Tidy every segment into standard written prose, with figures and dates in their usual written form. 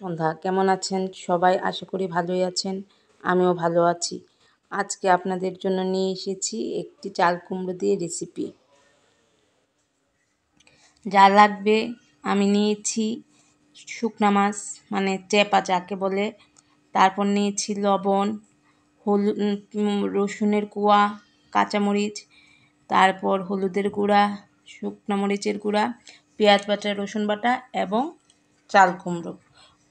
সন্ধ্যা কেমন আছেন সবাই? আশা করি ভালোই আছেন। আমিও ভালো আছি। আজকে আপনাদের জন্য নিয়ে এসেছি একটি চাল কুমড়ো দিয়ে রেসিপি। যা লাগবে আমি নিয়েছি শুকনা মাছ মানে চেপা যাকে বলে, তারপর নিয়েছি লবণ, রসুনের কোয়া, কাঁচামরিচ, তারপর হলুদের গুঁড়া, শুকনো মরিচের গুঁড়া, পেঁয়াজ বাটা, রসুন বাটা এবং চাল কুমড়ো।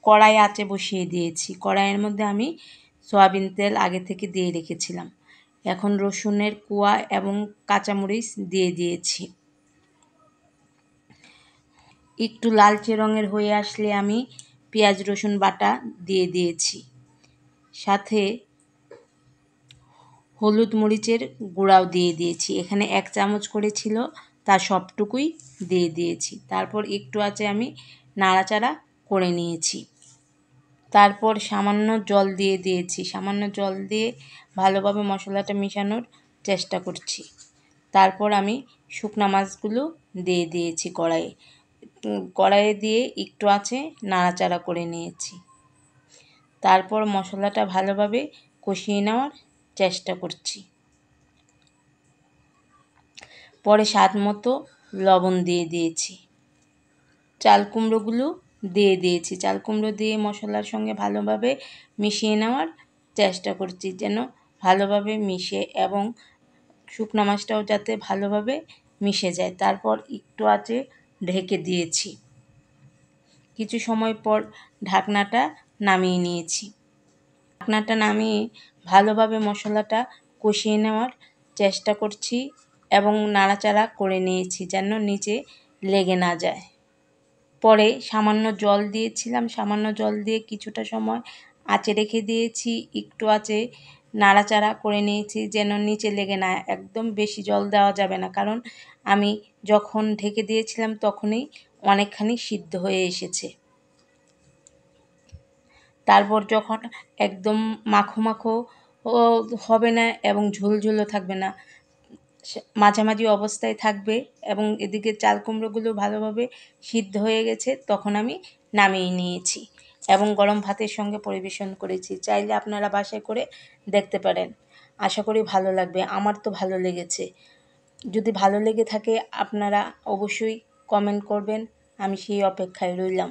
কড়াই আঁচে বসিয়ে দিয়েছি। কড়াইয়ের মধ্যে আমি সয়াবিন তেল আগে থেকে দিয়ে রেখেছিলাম। এখন রসুনের কোয়া এবং কাঁচামরিচ দিয়ে দিয়েছি। একটু লালচে রঙের হয়ে আসলে আমি পেঁয়াজ রসুন বাটা দিয়ে দিয়েছি। সাথে হলুদ মরিচের গুঁড়াও দিয়ে দিয়েছি। এখানে 1 চামচ করে ছিল, তার সবটুকুই দিয়ে দিয়েছি। তারপর একটু আঁচে আমি নাড়াচাড়া করে নিয়েছি। তারপর সামান্য জল দিয়ে দিয়েছি। সামান্য জল দিয়ে ভালোভাবে মশলাটা মিশানোর চেষ্টা করছি। তারপর আমি শুকনা মাছগুলো দিয়ে দিয়েছি কড়াইয়ে দিয়ে একটু আঁচে নাড়াচাড়া করে নিয়েছি। তারপর মশলাটা ভালোভাবে কষিয়ে নেওয়ার চেষ্টা করছি। পরে স্বাদ মতো লবণ দিয়ে দিয়েছি। চাল কুমড়োগুলো দিয়ে দিয়েছি। চাল কুমড়ো দিয়ে মশলার সঙ্গে ভালোভাবে মিশিয়ে নেওয়ার চেষ্টা করছি, যেন ভালোভাবে মিশে এবং শুকনা মাছটাও যাতে ভালোভাবে মিশে যায়। তারপর একটু আঁচে ঢেকে দিয়েছি। কিছু সময় পর ঢাকনাটা নামিয়ে নিয়েছি। ঢাকনাটা নামিয়ে ভালোভাবে মশলাটা কষিয়ে নেওয়ার চেষ্টা করছি এবং নাড়াচাড়া করে নিয়েছি যেন নিচে লেগে না যায়। পরে সামান্য জল দিয়েছিলাম। সামান্য জল দিয়ে কিছুটা সময় আঁচে রেখে দিয়েছি। একটু আঁচে নাড়াচাড়া করে নিয়েছি যেন নিচে লেগে না। একদম বেশি জল দেওয়া যাবে না, কারণ আমি যখন ঢেকে দিয়েছিলাম তখনই অনেকখানি সিদ্ধ হয়ে এসেছে। তারপর যখন একদম মাখো মাখো হবে না এবং ঝোলঝোলও থাকবে না, মাঝামাঝি অবস্থায় থাকবে এবং এদিকে চাল কুমড়োগুলো ভালোভাবে সিদ্ধ হয়ে গেছে, তখন আমি নামিয়ে নিয়েছি এবং গরম ভাতের সঙ্গে পরিবেশন করেছি। চাইলে আপনারা বাসায় করে দেখতে পারেন। আশা করি ভালো লাগবে। আমার তো ভালো লেগেছে। যদি ভালো লেগে থাকে আপনারা অবশ্যই কমেন্ট করবেন। আমি সেই অপেক্ষায় রইলাম।